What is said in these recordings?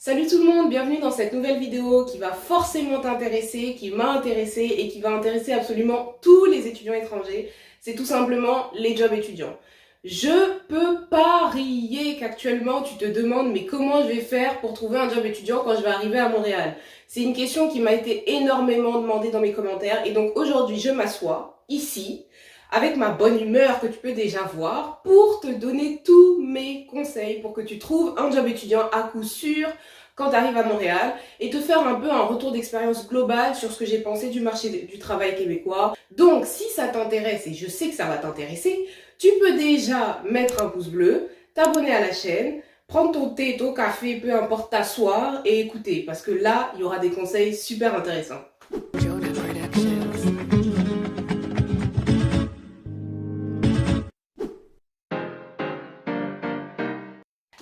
Salut tout le monde, bienvenue dans cette nouvelle vidéo qui va forcément t'intéresser, qui m'a intéressé et qui va intéresser absolument tous les étudiants étrangers. C'est tout simplement les jobs étudiants. Je peux parier qu'actuellement tu te demandes mais comment je vais faire pour trouver un job étudiant quand je vais arriver à Montréal. C'est une question qui m'a été énormément demandée dans mes commentaires et donc aujourd'hui je m'assois ici avec ma bonne humeur que tu peux déjà voir pour te donner tous mes conseils pour que tu trouves un job étudiant à coup sûr quand tu arrives à Montréal et te faire un peu un retour d'expérience global sur ce que j'ai pensé du marché du travail québécois. Donc si ça t'intéresse, et je sais que ça va t'intéresser, tu peux déjà mettre un pouce bleu, t'abonner à la chaîne, prendre ton thé, ton café, peu importe, t'asseoir et écouter parce que là, il y aura des conseils super intéressants.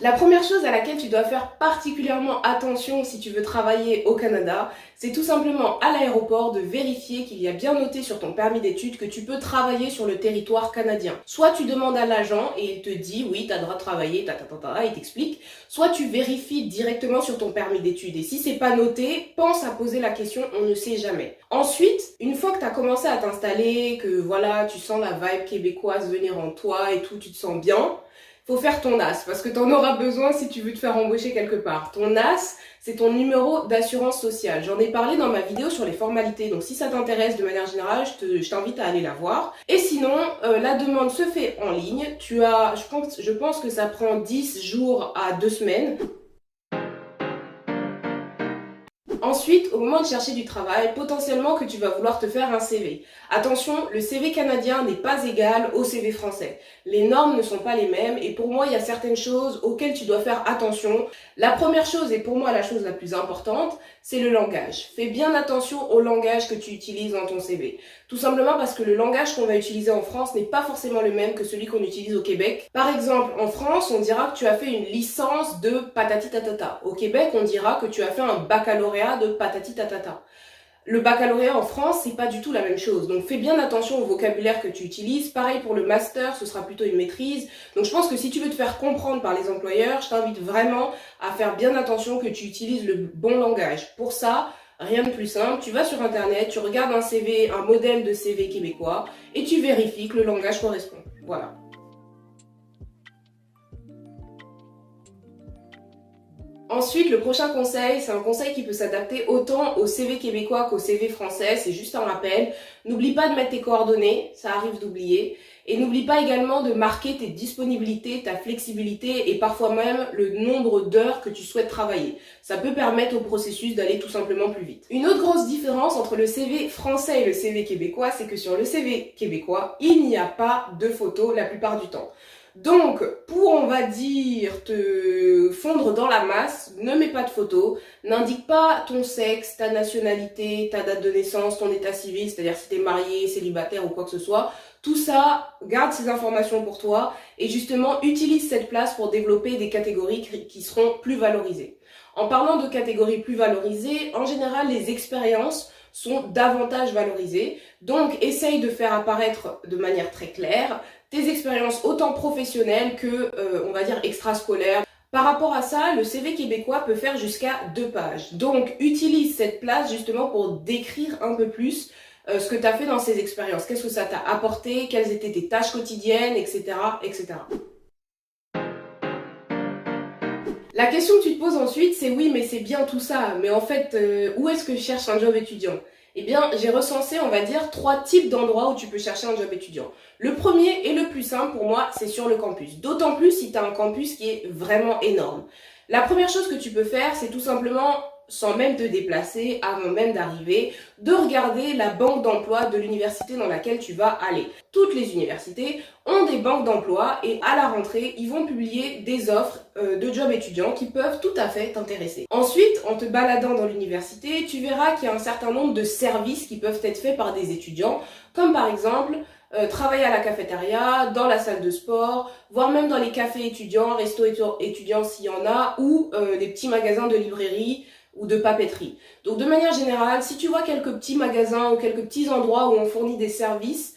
La première chose à laquelle tu dois faire particulièrement attention si tu veux travailler au Canada, c'est tout simplement à l'aéroport de vérifier qu'il y a bien noté sur ton permis d'études que tu peux travailler sur le territoire canadien. Soit tu demandes à l'agent et il te dit oui, tu as le droit de travailler, il t'explique. Soit tu vérifies directement sur ton permis d'études et si c'est pas noté, pense à poser la question, on ne sait jamais. Ensuite, une fois que tu as commencé à t'installer, que voilà, tu sens la vibe québécoise venir en toi et tout, tu te sens bien, faut faire ton NAS parce que tu en auras besoin si tu veux te faire embaucher quelque part. Ton NAS, c'est ton numéro d'assurance sociale. J'en ai parlé dans ma vidéo sur les formalités, donc si ça t'intéresse de manière générale, je t'invite à aller la voir. Et sinon, la demande se fait en ligne. Je pense que ça prend 10 jours à 2 semaines. Ensuite, au moment de chercher du travail, potentiellement que tu vas vouloir te faire un CV. Attention, le CV canadien n'est pas égal au CV français. Les normes ne sont pas les mêmes et pour moi, il y a certaines choses auxquelles tu dois faire attention. La première chose, et pour moi la chose la plus importante, c'est le langage. Fais bien attention au langage que tu utilises dans ton CV. Tout simplement parce que le langage qu'on va utiliser en France n'est pas forcément le même que celui qu'on utilise au Québec. Par exemple, en France, on dira que tu as fait une licence de patati tatata. Au Québec, on dira que tu as fait un baccalauréat de patati tatata. Le baccalauréat en France, c'est pas du tout la même chose. Donc fais bien attention au vocabulaire que tu utilises. Pareil pour le master, ce sera plutôt une maîtrise. Donc je pense que si tu veux te faire comprendre par les employeurs, je t'invite vraiment à faire bien attention que tu utilises le bon langage. Pour ça, rien de plus simple, tu vas sur internet, tu regardes un CV, un modèle de CV québécois et tu vérifies que le langage correspond. Voilà. Ensuite, le prochain conseil, c'est un conseil qui peut s'adapter autant au CV québécois qu'au CV français. C'est juste un rappel. N'oublie pas de mettre tes coordonnées, ça arrive d'oublier. Et n'oublie pas également de marquer tes disponibilités, ta flexibilité et parfois même le nombre d'heures que tu souhaites travailler. Ça peut permettre au processus d'aller tout simplement plus vite. Une autre grosse différence entre le CV français et le CV québécois, c'est que sur le CV québécois, il n'y a pas de photos la plupart du temps. Donc, pour, on va dire, te fondre dans la masse, ne mets pas de photos, n'indique pas ton sexe, ta nationalité, ta date de naissance, ton état civil, c'est-à-dire si tu es marié, célibataire ou quoi que ce soit. Tout ça, garde ces informations pour toi et justement, utilise cette place pour développer des catégories qui seront plus valorisées. En parlant de catégories plus valorisées, en général, les expériences sont davantage valorisées. Donc, essaye de faire apparaître de manière très claire tes expériences autant professionnelles que, on va dire, extrascolaires. Par rapport à ça, le CV québécois peut faire jusqu'à 2 pages. Donc, utilise cette place justement pour décrire un peu plus ce que tu as fait dans ces expériences. Qu'est-ce que ça t'a apporté, quelles étaient tes tâches quotidiennes, etc., etc. La question que tu te poses ensuite, c'est oui, mais c'est bien tout ça, mais en fait, où est-ce que je cherche un job étudiant? Eh bien, j'ai recensé, on va dire, 3 types d'endroits où tu peux chercher un job étudiant. Le premier et le plus simple pour moi, c'est sur le campus. D'autant plus si tu as un campus qui est vraiment énorme. La première chose que tu peux faire, c'est tout simplement, sans même te déplacer, avant même d'arriver, de regarder la banque d'emploi de l'université dans laquelle tu vas aller. Toutes les universités ont des banques d'emploi et à la rentrée, ils vont publier des offres de jobs étudiants qui peuvent tout à fait t'intéresser. Ensuite, en te baladant dans l'université, tu verras qu'il y a un certain nombre de services qui peuvent être faits par des étudiants, comme par exemple travailler à la cafétéria, dans la salle de sport, voire même dans les cafés étudiants, restos étudiants s'il y en a, ou les petits magasins de librairie ou de papeterie. Donc de manière générale, si tu vois quelques petits magasins ou quelques petits endroits où on fournit des services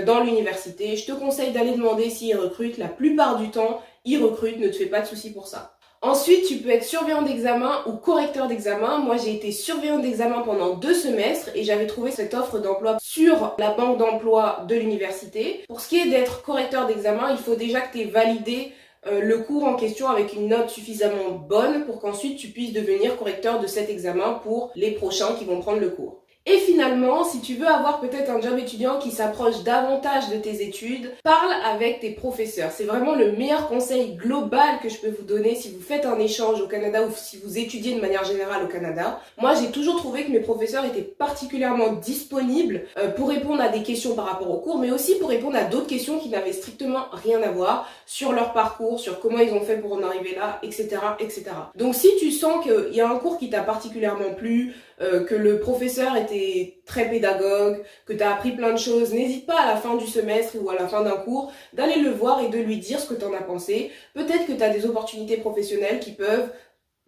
dans l'université, je te conseille d'aller demander s'ils recrutent. La plupart du temps, ils recrutent, ne te fais pas de soucis pour ça. Ensuite, tu peux être surveillant d'examen ou correcteur d'examen. Moi, j'ai été surveillant d'examen pendant 2 semestres et j'avais trouvé cette offre d'emploi sur la banque d'emploi de l'université. Pour ce qui est d'être correcteur d'examen, il faut déjà que tu aies validé le cours en question avec une note suffisamment bonne pour qu'ensuite tu puisses devenir correcteur de cet examen pour les prochains qui vont prendre le cours. Et finalement, si tu veux avoir peut-être un job étudiant qui s'approche davantage de tes études, parle avec tes professeurs. C'est vraiment le meilleur conseil global que je peux vous donner si vous faites un échange au Canada ou si vous étudiez de manière générale au Canada. Moi, j'ai toujours trouvé que mes professeurs étaient particulièrement disponibles pour répondre à des questions par rapport au cours, mais aussi pour répondre à d'autres questions qui n'avaient strictement rien à voir sur leur parcours, sur comment ils ont fait pour en arriver là, etc., etc. Donc si tu sens qu'il y a un cours qui t'a particulièrement plu, que le professeur était très pédagogue, que tu as appris plein de choses, n'hésite pas à la fin du semestre ou à la fin d'un cours d'aller le voir et de lui dire ce que tu en as pensé. Peut-être que tu as des opportunités professionnelles qui peuvent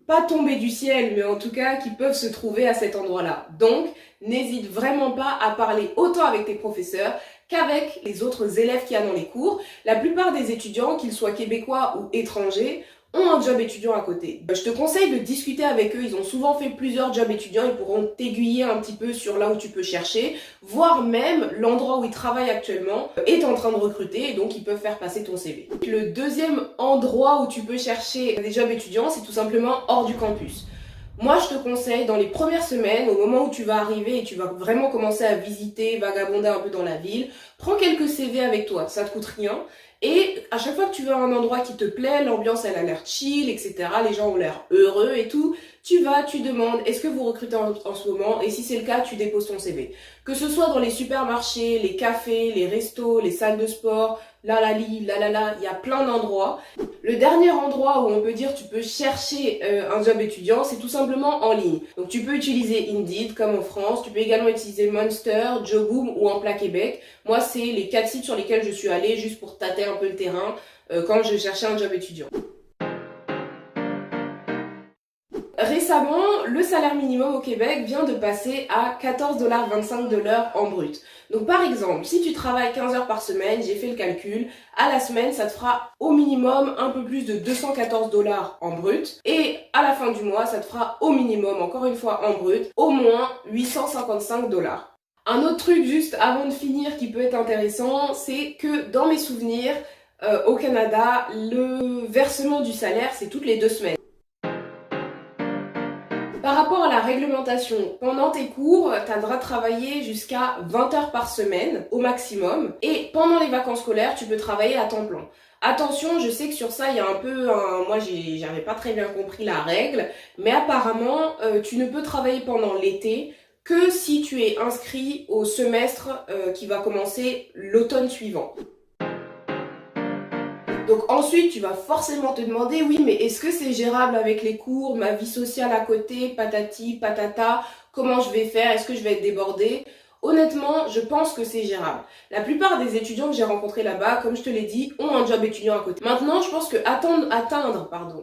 pas tomber du ciel, mais en tout cas qui peuvent se trouver à cet endroit-là. Donc, n'hésite vraiment pas à parler autant avec tes professeurs qu'avec les autres élèves qu'il y a dans les cours. La plupart des étudiants, qu'ils soient québécois ou étrangers, ont un job étudiant à côté. Je te conseille de discuter avec eux, ils ont souvent fait plusieurs jobs étudiants, ils pourront t'aiguiller un petit peu sur là où tu peux chercher, voire même l'endroit où ils travaillent actuellement est en train de recruter et donc ils peuvent faire passer ton CV. Le deuxième endroit où tu peux chercher des jobs étudiants, c'est tout simplement hors du campus. Moi, je te conseille, dans les premières semaines, au moment où tu vas arriver et tu vas vraiment commencer à visiter, vagabonder un peu dans la ville, prends quelques CV avec toi, ça te coûte rien. Et à chaque fois que tu vas à un endroit qui te plaît, l'ambiance elle a l'air chill, etc. Les gens ont l'air heureux et tout, tu vas, tu demandes, est-ce que vous recrutez en ce moment? Et si c'est le cas, tu déposes ton CV. Que ce soit dans les supermarchés, les cafés, les restos, les salles de sport, il y a plein d'endroits. Le dernier endroit où on peut dire tu peux chercher un job étudiant, c'est tout simplement en ligne. Donc tu peux utiliser Indeed comme en France, tu peux également utiliser Monster, Jobboom ou Emploi Québec. Moi, c'est les 4 sites sur lesquels je suis allée juste pour tâter un peu le terrain quand je cherchais un job étudiant. Récemment, le salaire minimum au Québec vient de passer à 14,25 $ de l'heure en brut. Donc par exemple, si tu travailles 15 heures par semaine, j'ai fait le calcul, à la semaine, ça te fera au minimum un peu plus de 214 $ en brut. Et à la fin du mois, ça te fera au minimum, encore une fois en brut, au moins 855 $. Un autre truc juste avant de finir qui peut être intéressant, c'est que dans mes souvenirs, au Canada, le versement du salaire, c'est toutes les 2 semaines. Par rapport à la réglementation, pendant tes cours, tu as le droit de travailler jusqu'à 20 heures par semaine au maximum. Et pendant les vacances scolaires, tu peux travailler à temps plein. Attention, je sais que sur ça, il y a un peu moi, j'avais pas très bien compris la règle, mais apparemment, tu ne peux travailler pendant l'été que si tu es inscrit au semestre qui va commencer l'automne suivant. Donc ensuite, tu vas forcément te demander, oui, mais est-ce que c'est gérable avec les cours, ma vie sociale à côté, patati, patata, comment je vais faire, est-ce que je vais être débordée? Honnêtement, je pense que c'est gérable. La plupart des étudiants que j'ai rencontrés là-bas, comme je te l'ai dit, ont un job étudiant à côté. Maintenant, je pense que atteindre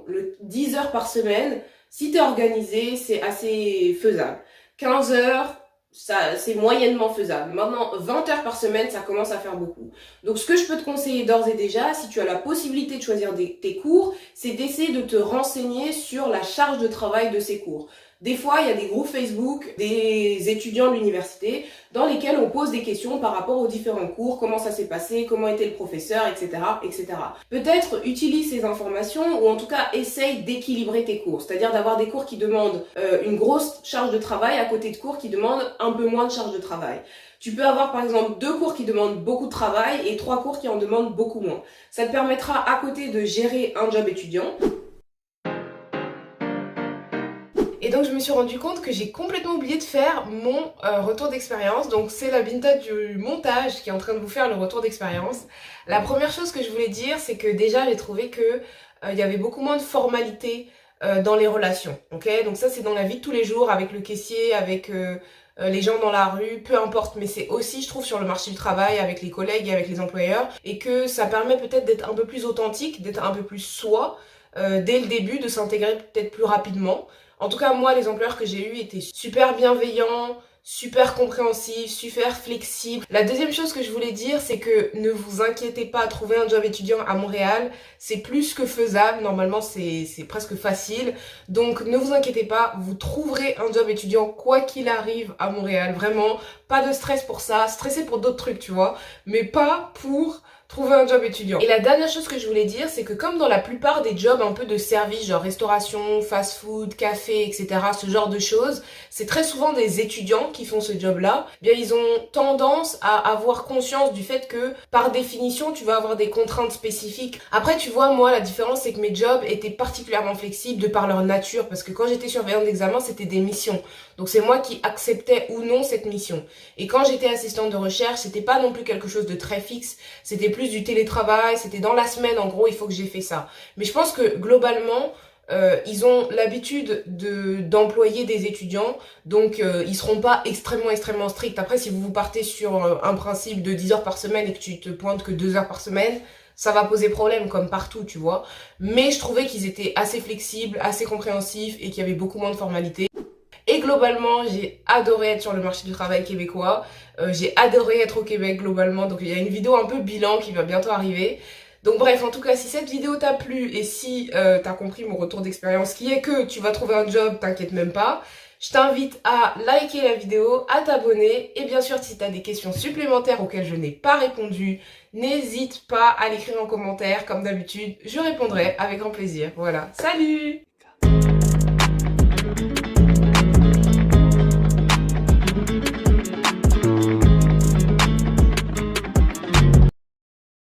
le 10 heures par semaine, si tu es organisé, c'est assez faisable. 15 heures, ça, c'est moyennement faisable. Maintenant, 20 heures par semaine, ça commence à faire beaucoup. Donc, ce que je peux te conseiller d'ores et déjà, si tu as la possibilité de choisir tes cours, c'est d'essayer de te renseigner sur la charge de travail de ces cours. Des fois, il y a des groupes Facebook des étudiants de l'université dans lesquels on pose des questions par rapport aux différents cours, comment ça s'est passé, comment était le professeur, etc., etc. Peut-être utilise ces informations ou en tout cas essaye d'équilibrer tes cours, c'est-à-dire d'avoir des cours qui demandent une grosse charge de travail à côté de cours qui demandent un peu moins de charge de travail. Tu peux avoir par exemple 2 cours qui demandent beaucoup de travail et 3 cours qui en demandent beaucoup moins. Ça te permettra à côté de gérer un job étudiant. Et donc je me suis rendu compte que j'ai complètement oublié de faire mon retour d'expérience. Donc c'est la Binta du montage qui est en train de vous faire le retour d'expérience. La première chose que je voulais dire, c'est que déjà j'ai trouvé que il y avait beaucoup moins de formalités dans les relations. Okay, donc ça c'est dans la vie de tous les jours, avec le caissier, avec les gens dans la rue, peu importe. Mais c'est aussi, je trouve, sur le marché du travail, avec les collègues et avec les employeurs. Et que ça permet peut-être d'être un peu plus authentique, d'être un peu plus soi dès le début, de s'intégrer peut-être plus rapidement. En tout cas, moi, les employeurs que j'ai eus étaient super bienveillants, super compréhensif, super flexible. La deuxième chose que je voulais dire, c'est que ne vous inquiétez pas, trouver un job étudiant à Montréal, c'est plus que faisable. Normalement, c'est presque facile. Donc, ne vous inquiétez pas, vous trouverez un job étudiant quoi qu'il arrive à Montréal. Vraiment, pas de stress pour ça. Stressez pour d'autres trucs, tu vois, mais pas pour trouver un job étudiant. Et la dernière chose que je voulais dire, c'est que comme dans la plupart des jobs un peu de service, genre restauration, fast-food, café, etc., ce genre de choses, c'est très souvent des étudiants qui font ce job-là. Bien, ils ont tendance à avoir conscience du fait que, par définition, tu vas avoir des contraintes spécifiques. Après, tu vois, moi, la différence, c'est que mes jobs étaient particulièrement flexibles de par leur nature, parce que quand j'étais surveillante d'examen, c'était des missions. Donc c'est moi qui acceptais ou non cette mission. Et quand j'étais assistante de recherche, c'était pas non plus quelque chose de très fixe, c'était plus du télétravail, c'était dans la semaine, en gros, il faut que j'ai fait ça. Mais je pense que globalement, ils ont l'habitude d'employer des étudiants, donc ils seront pas extrêmement stricts. Après, si vous partez sur un principe de 10 heures par semaine et que tu te pointes que 2 heures par semaine, ça va poser problème comme partout, tu vois. Mais je trouvais qu'ils étaient assez flexibles, assez compréhensifs et qu'il y avait beaucoup moins de formalités. Et globalement, j'ai adoré être sur le marché du travail québécois. J'ai adoré être au Québec globalement. Donc il y a une vidéo un peu bilan qui va bientôt arriver. Donc bref, en tout cas, si cette vidéo t'a plu et si t'as compris mon retour d'expérience, qui est que tu vas trouver un job, t'inquiète même pas, je t'invite à liker la vidéo, à t'abonner. Et bien sûr, si t'as des questions supplémentaires auxquelles je n'ai pas répondu, n'hésite pas à l'écrire en commentaire. Comme d'habitude, je répondrai avec grand plaisir. Voilà, salut!